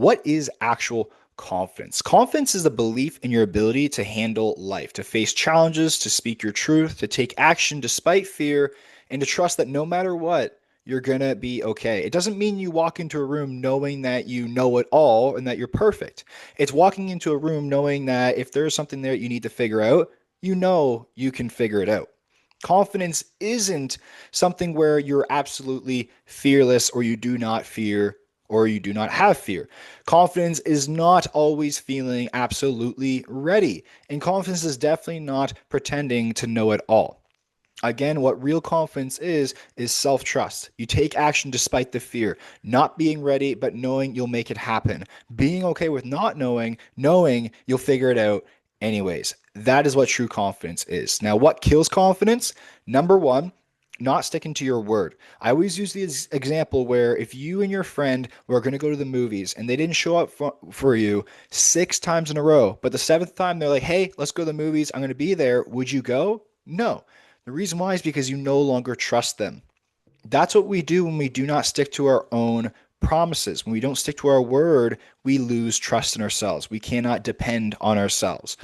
What is actual confidence? Confidence is the belief in your ability to handle life, to face challenges, to speak your truth, to take action despite fear, and to trust that no matter what, you're going to be okay. It doesn't mean you walk into a room knowing that you know it all and that you're perfect. It's walking into a room knowing that if there's something there you need to figure out, you know you can figure it out. Confidence isn't something where you're absolutely fearless or you do not fear or you do not have fear. Confidence is not always feeling absolutely ready. And confidence is definitely not pretending to know it all. Again, what real confidence is self-trust. You take action despite the fear, not being ready, but knowing you'll make it happen. Being okay with not knowing you'll figure it out anyways. That is what true confidence is. Now, what kills confidence? Number one, not sticking to your word. I always use the example where if you and your friend were going to go to the movies and they didn't show up for you 6 times in a row, but the seventh time they're like, hey, let's go to the movies. I'm going to be there. Would you go? No. The reason why is because you no longer trust them. That's what we do when we do not stick to our own promises. When we don't stick to our word, we lose trust in ourselves. We cannot depend on ourselves.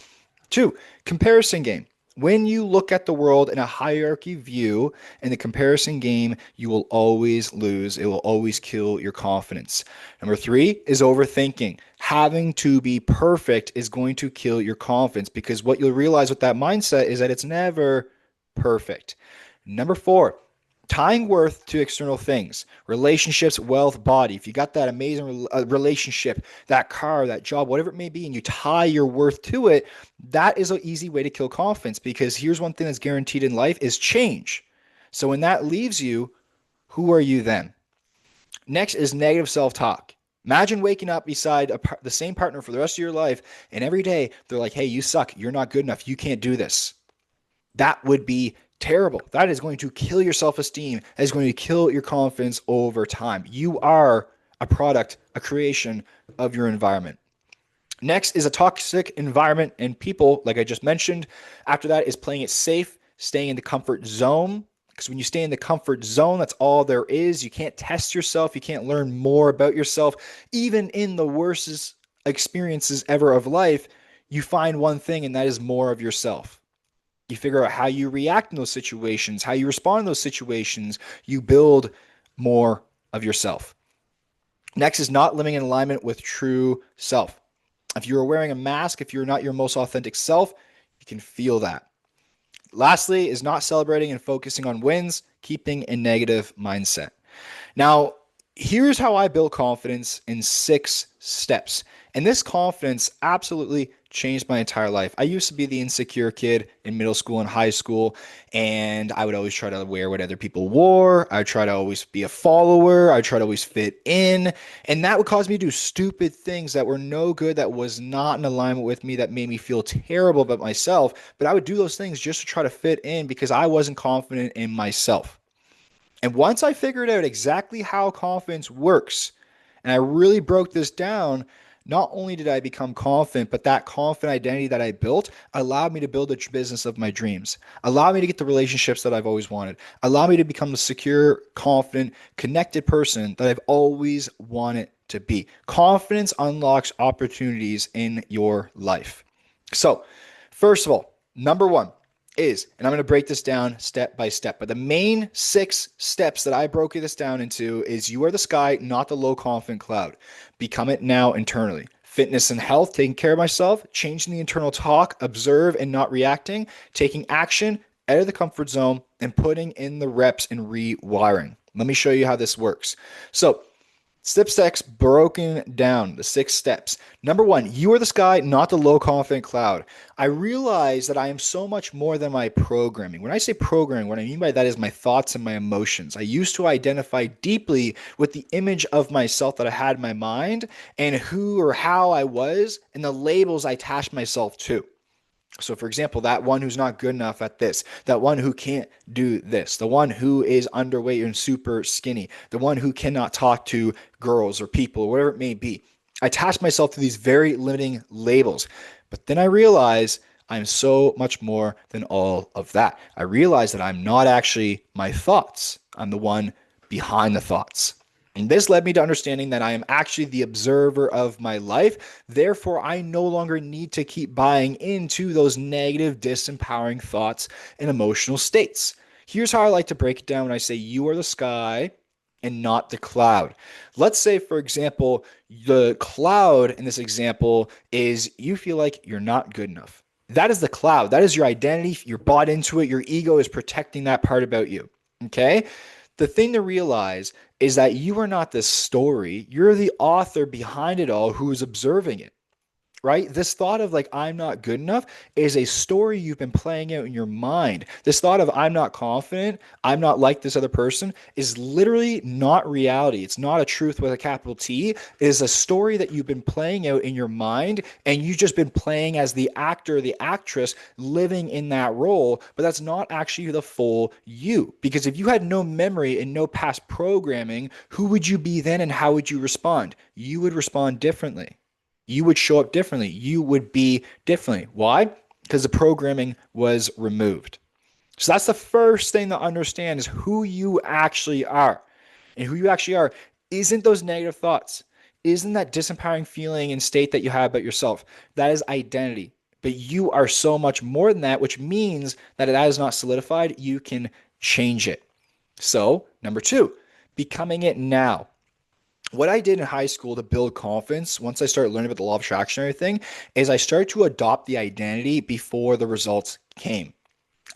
Two, comparison game. When you look at the world in a hierarchy view in the comparison game, you will always lose. It will always kill your confidence. Number three is overthinking. Having to be perfect is going to kill your confidence because what you'll realize with that mindset is that it's never perfect. Number four, tying worth to external things, relationships, wealth, body. If you got that amazing relationship, that car, that job, whatever it may be, and you tie your worth to it, that is an easy way to kill confidence because here's one thing that's guaranteed in life is change. So when that leaves you, who are you then? Next is negative self-talk. Imagine waking up beside the same partner for the rest of your life, and every day they're like, hey, you suck. You're not good enough. You can't do this. That would be terrible. That is going to kill your self-esteem. That is going to kill your confidence over time. You are a product, a creation of your environment. Next is a toxic environment and people, like I just mentioned. After that is playing it safe, staying in the comfort zone. Because when you stay in the comfort zone, that's all there is. You can't test yourself. You can't learn more about yourself. Even in the worst experiences ever of life, you find one thing, and that is more of yourself. You figure out how you react in those situations, how you respond in those situations. You build more of yourself. Next is not living in alignment with true self. If you're wearing a mask, if you're not your most authentic self, you can feel that. Lastly is not celebrating and focusing on wins, keeping a negative mindset. Now, here's how I build confidence in 6 steps. And this confidence absolutely changed my entire life. I used to be the insecure kid in middle school and high school, and I would always try to wear what other people wore. I'd try to always be a follower. I'd try to always fit in. And that would cause me to do stupid things that were no good, that was not in alignment with me, that made me feel terrible about myself. But I would do those things just to try to fit in because I wasn't confident in myself. And once I figured out exactly how confidence works, and I really broke this down, not only did I become confident, but that confident identity that I built allowed me to build a business of my dreams, allowed me to get the relationships that I've always wanted, allowed me to become the secure, confident, connected person that I've always wanted to be. Confidence unlocks opportunities in your life. So, first of all, number one is, and I'm going to break this down step by step, but the main 6 steps that I broke this down into is you are the sky, not the low confident cloud. Become it now internally. Fitness and health, taking care of myself, changing the internal talk, observe and not reacting, taking action out of the comfort zone and putting in the reps and rewiring. Let me show you how this works. So step 6 broken down, the 6 steps. Number 1, you are the sky, not the low confident cloud. I realize that I am so much more than my programming. When I say programming, what I mean by that is my thoughts and my emotions. I used to identify deeply with the image of myself that I had in my mind and who or how I was and the labels I attached myself to. So for example, that one who's not good enough at this, that one who can't do this, the one who is underweight and super skinny, the one who cannot talk to girls or people, or whatever it may be. I attach myself to these very limiting labels. But then I realize I'm so much more than all of that. I realize that I'm not actually my thoughts. I'm the one behind the thoughts. And this led me to understanding that I am actually the observer of my life. Therefore, I no longer need to keep buying into those negative, disempowering thoughts and emotional states. Here's how I like to break it down when I say you are the sky and not the cloud. Let's say, for example, the cloud in this example is you feel like you're not good enough. That is the cloud. That is your identity. You're bought into it. Your ego is protecting that part about you. Okay. The thing to realize is that you are not the story. You're the author behind it all who is observing it, right? This thought of like, I'm not good enough is a story you've been playing out in your mind. This thought of I'm not confident, I'm not like this other person is literally not reality. It's not a truth with a capital T. It is a story that you've been playing out in your mind and you've just been playing as the actor, the actress living in that role, but that's not actually the full you. Because if you had no memory and no past programming, who would you be then and how would you respond? You would respond differently. You would show up differently. You would be differently. Why? Because the programming was removed. So that's the first thing to understand is who you actually are. And who you actually are isn't those negative thoughts, isn't that disempowering feeling and state that you have about yourself. That is identity. But you are so much more than that, which means that if that is not solidified, you can change it. So, number two, becoming it now. What I did in high school to build confidence, once I started learning about the law of attraction and everything, is I started to adopt the identity before the results came.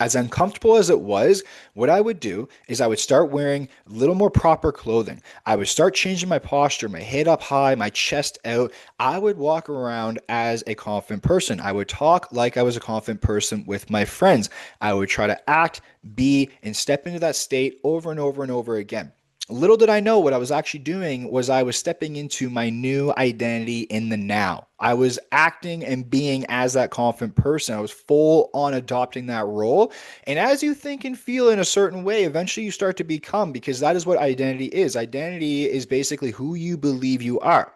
As uncomfortable as it was, what I would do is I would start wearing a little more proper clothing. I would start changing my posture, my head up high, my chest out. I would walk around as a confident person. I would talk like I was a confident person with my friends. I would try to act, be, and step into that state over and over and over again. Little did I know what I was actually doing was I was stepping into my new identity in the now. I was acting and being as that confident person. I was full on adopting that role. And as you think and feel in a certain way, eventually you start to become because that is what identity is. Identity is basically who you believe you are.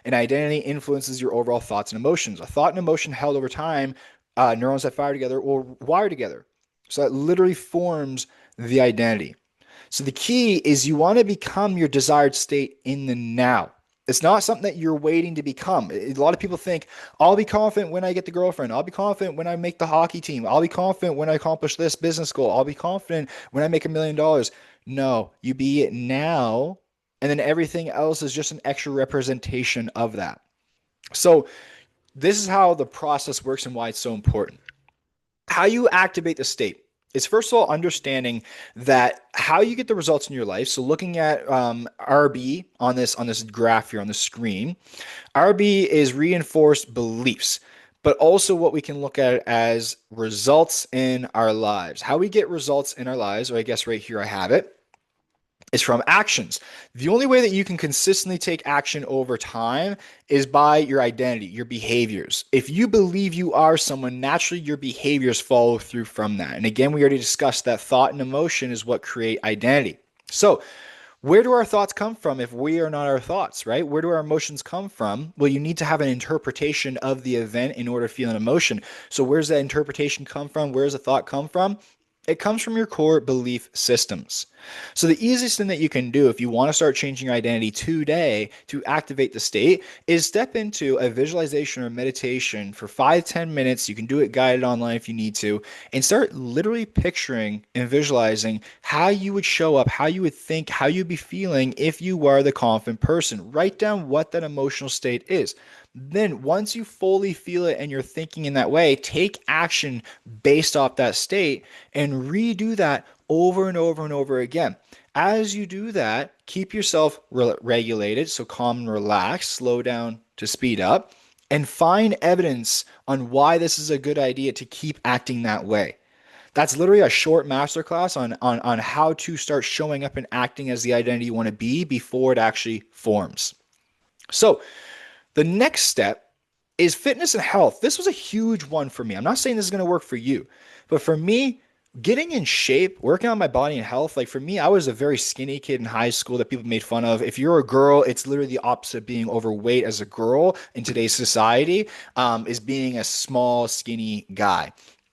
And identity influences your overall thoughts and emotions. A thought and emotion held over time, neurons that fire together or wire together. So that literally forms the identity. So the key is you want to become your desired state in the now. It's not something that you're waiting to become. A lot of people think, I'll be confident when I get the girlfriend. I'll be confident when I make the hockey team. I'll be confident when I accomplish this business goal. I'll be confident when I make $1 million. No, you be it now. And then everything else is just an extra representation of that. So this is how the process works and why it's so important. How you activate the state is first of all understanding that how you get the results in your life. So looking at RB on this graph here on the screen, RB is reinforced beliefs, but also what we can look at as results in our lives. How we get results in our lives, or I guess right here I have it, is from actions. The only way that you can consistently take action over time is by your identity, your behaviors. If you believe you are someone, naturally your behaviors follow through from that. And again, we already discussed that thought and emotion is what create identity. So, where do our thoughts come from if we are not our thoughts, right? Where do our emotions come from? Well, you need to have an interpretation of the event in order to feel an emotion. So, where's that interpretation come from? Where's the thought come from? It comes from your core belief systems. So, the easiest thing that you can do if you want to start changing your identity today to activate the state is step into a visualization or meditation for 5-10 minutes. You can do it guided online if you need to, and start literally picturing and visualizing how you would show up, how you would think, how you'd be feeling if you were the confident person. Write down what that emotional state is. Then, once you fully feel it and you're thinking in that way, take action based off that state and redo that over and over and over again. As you do that, keep yourself regulated, so calm and relaxed, slow down to speed up, and find evidence on why this is a good idea to keep acting that way. That's literally a short masterclass on how to start showing up and acting as the identity you want to be before it actually forms. So, the next step is fitness and health. This was a huge one for me. I'm not saying this is going to work for you, but for me, getting in shape, working on my body and health, like for me, I was a very skinny kid in high school that people made fun of. If you're a girl, it's literally the opposite of being overweight as a girl in today's society, is being a small, skinny guy.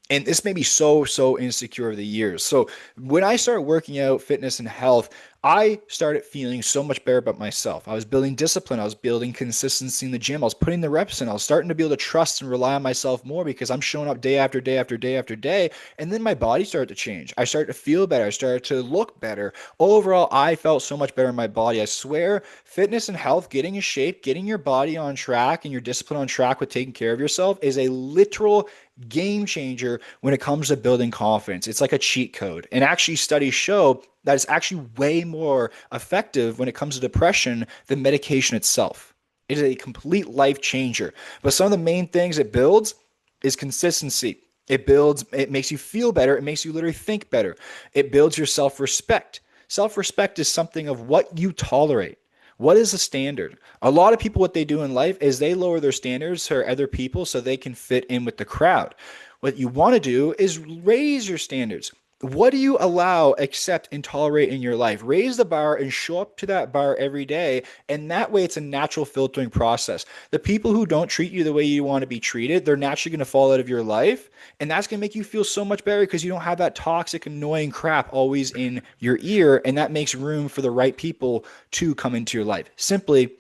And this made me so insecure over the years. So when I started working out fitness and health, I started feeling so much better about myself. I was building discipline. I was building consistency in the gym. I was putting the reps in. I was starting to be able to trust and rely on myself more because I'm showing up day after day after day after day. And then my body started to change. I started to feel better. I started to look better. Overall, I felt so much better in my body. I swear, fitness and health, getting in shape, getting your body on track and your discipline on track with taking care of yourself is a literal game changer when it comes to building confidence. It's like a cheat code. And actually, studies show that it's actually way more effective when it comes to depression than medication itself. It is a complete life changer. But some of the main things it builds is consistency. It makes you feel better. It makes you literally think better. It builds your self respect. Self respect is something of what you tolerate. What is the standard? A lot of people, what they do in life is they lower their standards for other people so they can fit in with the crowd. What you want to do is raise your standards. What do you allow, accept, and tolerate in your life? Raise the bar and show up to that bar every day. And that way, it's a natural filtering process. The people who don't treat you the way you want to be treated, they're naturally going to fall out of your life. And that's going to make you feel so much better because you don't have that toxic, annoying crap always in your ear. And that makes room for the right people to come into your life simply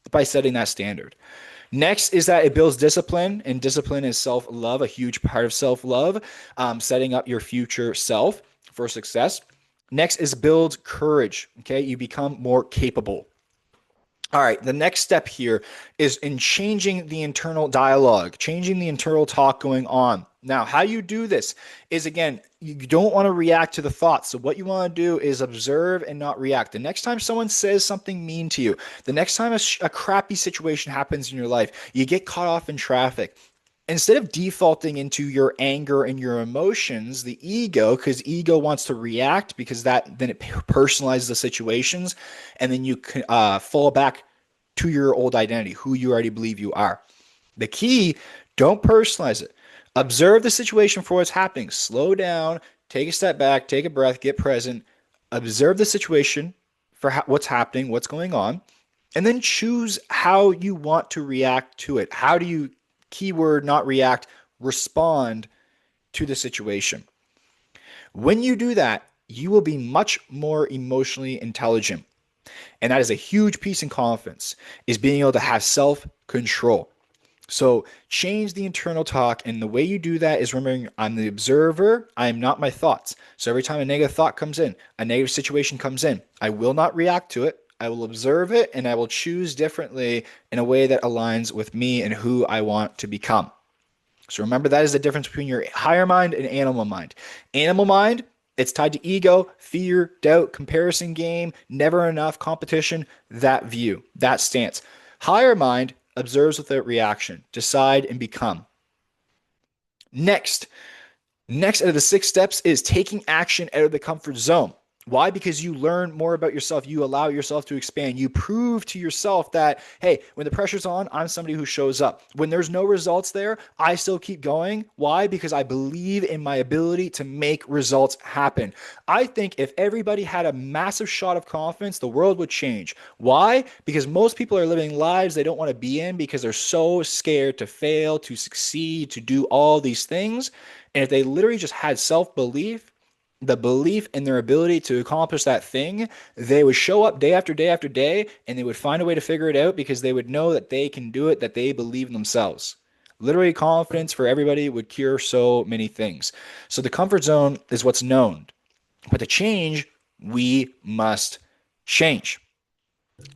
by setting that standard. Next is that it builds discipline, and discipline is self love, a huge part of self love, setting up your future self for success. Next is build courage. Okay, you become more capable. All right, the next step here is in changing the internal dialogue, changing the internal talk going on. Now, how you do this is again, you don't want to react to the thoughts. So, what you want to do is observe and not react. The next time someone says something mean to you, the next time a crappy situation happens in your life, you get caught off in traffic. Instead of defaulting into your anger and your emotions, the ego, because ego wants to react because that then it personalizes the situations, and then you can fall back to your old identity, who you already believe you are. The key, don't personalize it. Observe the situation for what's happening. Slow down, take a step back, take a breath, get present. Observe the situation for what's happening, what's going on, and then choose how you want to react to it. How do you, keyword not react, respond to the situation? When you do that, you will be much more emotionally intelligent. And that is a huge piece in confidence, is being able to have self-control. So change the internal talk. And the way you do that is remembering I'm the observer. I am not my thoughts. So every time a negative thought comes in, a negative situation comes in, I will not react to it. I will observe it and I will choose differently in a way that aligns with me and who I want to become. So remember, that is the difference between your higher mind and animal mind. Animal mind, it's tied to ego, fear, doubt, comparison game, never enough, competition, that view, that stance. Higher mind observes without reaction, decide and become. Next out of the 6 steps is taking action out of the comfort zone. Why? Because you learn more about yourself. You allow yourself to expand. You prove to yourself that, hey, when the pressure's on, I'm somebody who shows up. When there's no results there, I still keep going. Why? Because I believe in my ability to make results happen. I think if everybody had a massive shot of confidence, the world would change. Why? Because most people are living lives they don't want to be in because they're so scared to fail, to succeed, to do all these things. And if they literally just had self-belief, the belief in their ability to accomplish that thing, they would show up day after day after day and they would find a way to figure it out because they would know that they can do it, that they believe in themselves. Literally, confidence for everybody would cure so many things. So the comfort zone is what's known. But to change, we must change.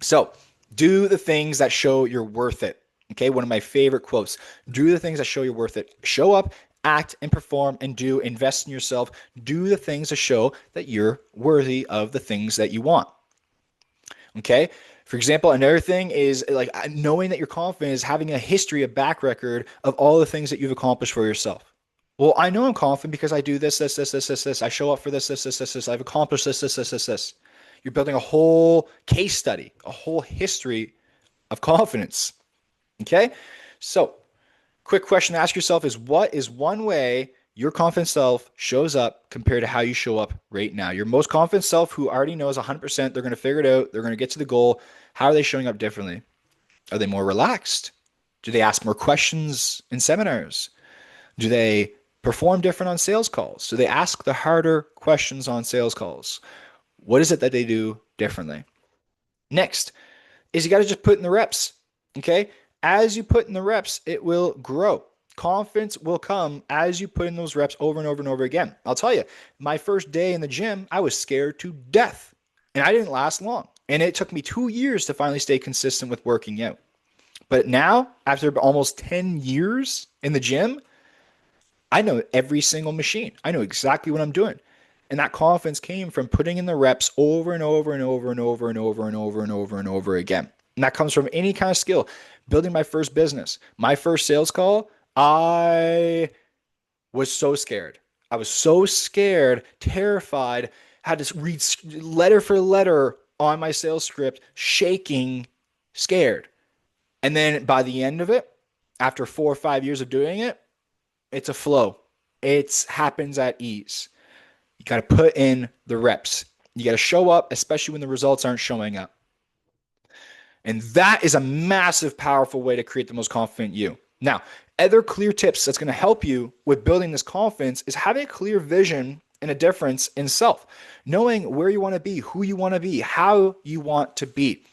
So do the things that show you're worth it. Okay, one of my favorite quotes. Do the things that show you're worth it. Show up, act and perform and do, invest in yourself. Do the things to show that you're worthy of the things that you want. Okay. For example, another thing is like knowing that you're confident is having a history, a back record of all the things that you've accomplished for yourself. Well, I know I'm confident because I do this. I show up for this. I've accomplished this. You're building a whole case study, a whole history of confidence. Okay. So quick question to ask yourself is, what is one way your confident self shows up compared to how you show up right now? Your most confident self who already knows 100%, they're going to figure it out. They're going to get to the goal. How are they showing up differently? Are they more relaxed? Do they ask more questions in seminars? Do they perform different on sales calls? Do they ask the harder questions on sales calls? What is it that they do differently? Next is you got to just put in the reps. Okay. As you put in the reps, it will grow. Confidence will come as you put in those reps over and over and over again. I'll tell you, my first day in the gym, I was scared to death and I didn't last long. And it took me 2 years to finally stay consistent with working out. But now, after almost 10 years in the gym, I know every single machine. I know exactly what I'm doing. And that confidence came from putting in the reps over and over and over and over and over and over and over and over again. And that comes from any kind of skill. Building my first business, my first sales call, I was so scared. I was so scared, terrified, had to read letter for letter on my sales script, shaking, scared. And then by the end of it, after 4 or 5 years of doing it, it's a flow. It happens at ease. You got to put in the reps. You got to show up, especially when the results aren't showing up. And that is a massive, powerful way to create the most confident you. Now, other clear tips that's going to help you with building this confidence is having a clear vision and a difference in self, knowing where you want to be, who you want to be, how you want to be.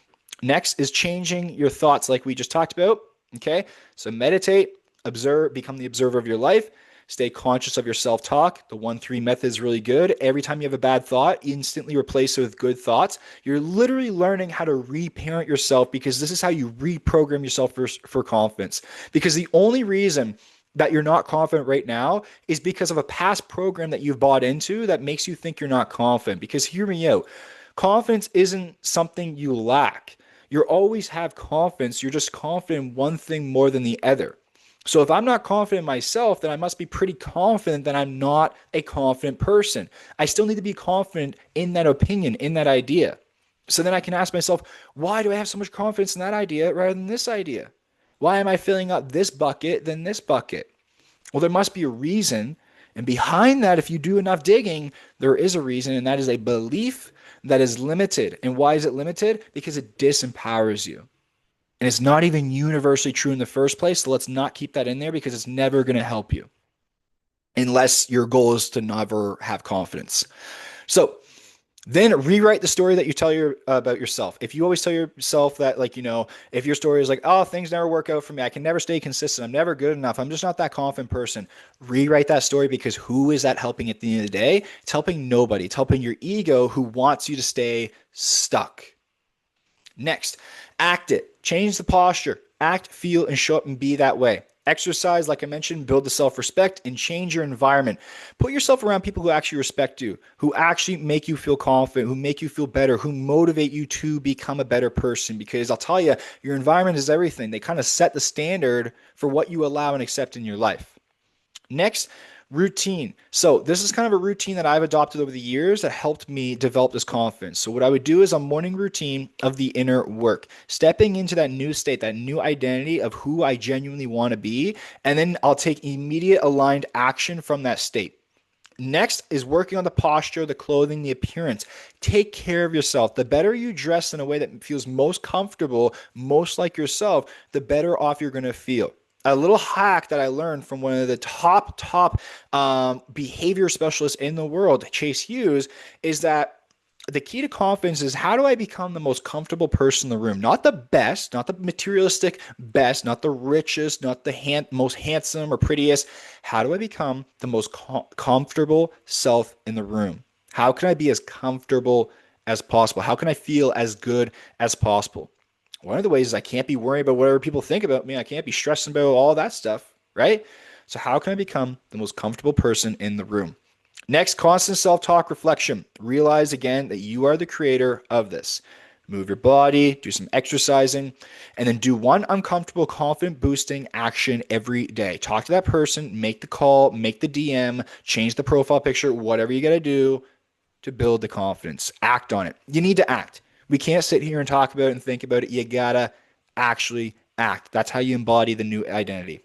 Next is changing your thoughts like we just talked about. Okay. So meditate, observe, become the observer of your life. Stay conscious of your self-talk. The 1-3 method is really good. Every time you have a bad thought, instantly replace it with good thoughts. You're literally learning how to reparent yourself because this is how you reprogram yourself for confidence. Because the only reason that you're not confident right now is because of a past program that you've bought into that makes you think you're not confident. Because hear me out. Confidence isn't something you lack. You always have confidence. You're just confident in one thing more than the other. So if I'm not confident in myself, then I must be pretty confident that I'm not a confident person. I still need to be confident in that opinion, in that idea. So then I can ask myself, why do I have so much confidence in that idea rather than this idea? Why am I filling up this bucket than this bucket? Well, there must be a reason. And behind that, if you do enough digging, there is a reason, and that is a belief that is limited. And why is it limited? Because it disempowers you. And it's not even universally true in the first place. So let's not keep that in there because it's never going to help you unless your goal is to never have confidence. So then rewrite the story that you tell about yourself. If you always tell yourself that, like, if your story is like, oh, things never work out for me. I can never stay consistent. I'm never good enough. I'm just not that confident person. Rewrite that story because who is that helping at the end of the day? It's helping nobody. It's helping your ego who wants you to stay stuck. Next, act it. Change the posture. Act, feel, and show up and be that way. Exercise, like I mentioned, build the self-respect and change your environment. Put yourself around people who actually respect you, who actually make you feel confident, who make you feel better, who motivate you to become a better person. Because I'll tell you, your environment is everything. They kind of set the standard for what you allow and accept in your life. Next, routine. So this is kind of a routine that I've adopted over the years that helped me develop this confidence. So what I would do is a morning routine of the inner work, stepping into that new state, that new identity of who I genuinely want to be. And then I'll take immediate aligned action from that state. Next is working on the posture, the clothing, the appearance. Take care of yourself. The better you dress in a way that feels most comfortable, most like yourself, the better off you're going to feel. A little hack that I learned from one of the top behavior specialists in the world, Chase Hughes, is that the key to confidence is how do I become the most comfortable person in the room? Not the best, not the materialistic best, not the richest, not the most handsome or prettiest. How do I become the most comfortable self in the room? How can I be as comfortable as possible? How can I feel as good as possible? One of the ways is I can't be worried about whatever people think about me. I can't be stressing about all that stuff, right? So how can I become the most comfortable person in the room? Next, constant self-talk reflection. Realize again that you are the creator of this. Move your body, do some exercising, and then do one uncomfortable, confident boosting action every day. Talk to that person, make the call, make the DM, change the profile picture, whatever you got to do to build the confidence. Act on it. You need to act. We can't sit here and talk about it and think about it. You gotta actually act. That's how you embody the new identity.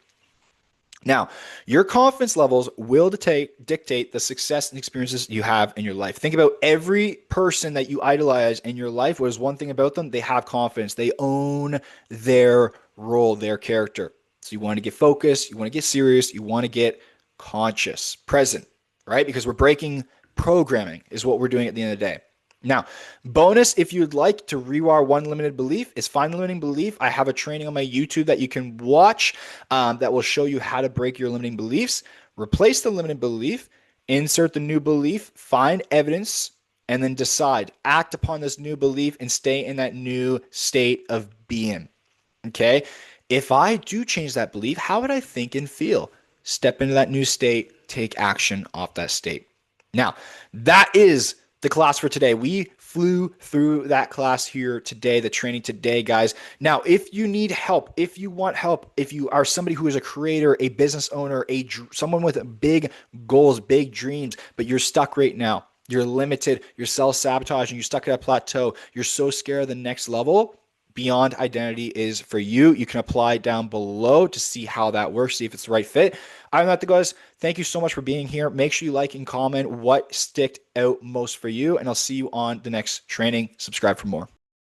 Now, your confidence levels will dictate the success and experiences you have in your life. Think about every person that you idolize in your life. What is one thing about them? They have confidence. They own their role, their character. So you want to get focused. You want to get serious. You want to get conscious, present, right? Because we're breaking programming is what we're doing at the end of the day. Now, bonus, if you'd like to rewire one limited belief, is find the limiting belief. I have a training on my YouTube that you can watch that will show you how to break your limiting beliefs, replace the limiting belief, insert the new belief, find evidence, and then decide, act upon this new belief and stay in that new state of being. Okay. If I do change that belief, how would I think and feel? Step into that new state, take action off that state. Now, that is the class for today. We flew through that class here today, the training today, guys. Now, if you need help, if you want help, if you are somebody who is a creator, a business owner, someone with big goals, big dreams, but you're stuck right now, you're limited, you're self-sabotaging, you're stuck at a plateau, you're so scared of the next level, Beyond Identity is for you. You can apply down below to see how that works, see if it's the right fit. I'm not the guys. Thank you so much for being here. Make sure you like and comment what sticked out most for you, and I'll see you on the next training. Subscribe for more.